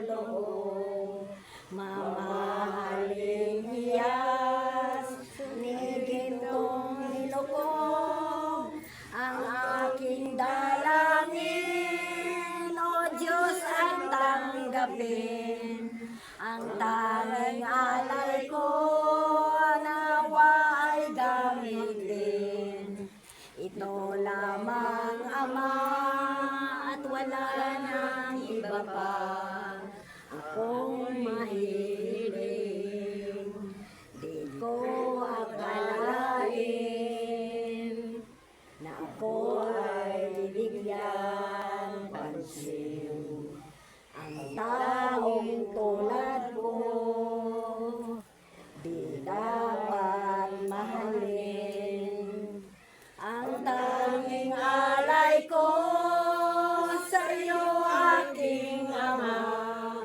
kaloob. Mamahaling hiyas ni gintong nilukob, ang aking dalangin, O Diyos, ay tanggapin. Ang tanging alay ko, nawa ay gamitin. Ito lamang, Ama, at wala nang iba pa akong mahiling. Di ko akalain na ako ay bibigyan pansin. Ang taong tulad ko, di dapat mahalin. Ang tanging alay ko sa iyo, aking Ama,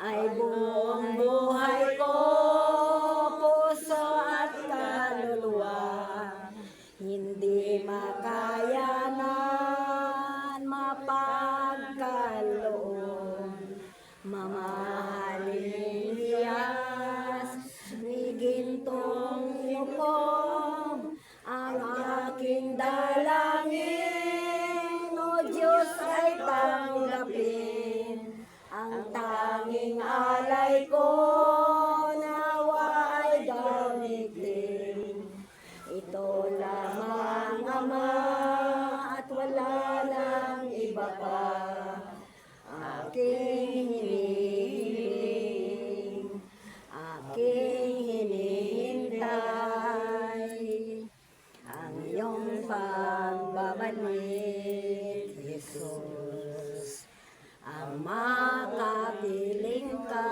ay buong buhay ko, puso at kaluluwa. Hindi makayanan, mapagkaloob. Mamahaling hiyas ni gintong nilukob, ang aking dalangin, O Diyos, ay tanggapin. Ang tanging alay ko, nawa ay gamitin. Ito lamang, Ama, at wala nang iba pa aking hinihiling, aking hinihintay. Ang iyong pagbabalik, Jesus, ang makapiling ka,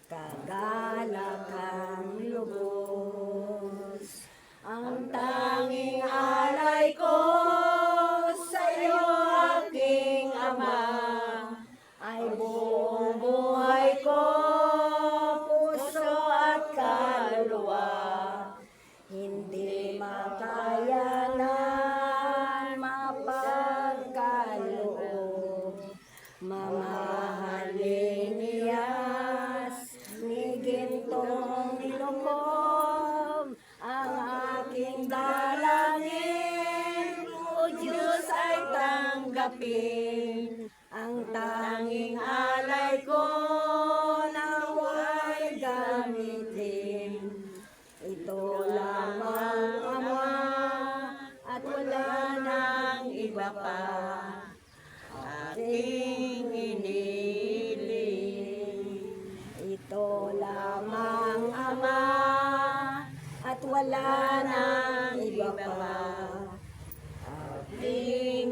kagalakang lubos. Ang tanging alay ko sa iyo, aking Ama, ay buong buhay ko, puso at kaluluwa. Hindi makayanan, mapagkaloob. Mamahaling hiyas ni gintong nilukob, ang aking dalangin, O Diyos, ay tanggapin. Ang tanging alay ko, nawa'y gamitin. Ito lamang, Ama, at wala nang iba pa aking hinihiling. Ito lamang, Ama, at wala nang iba pa aking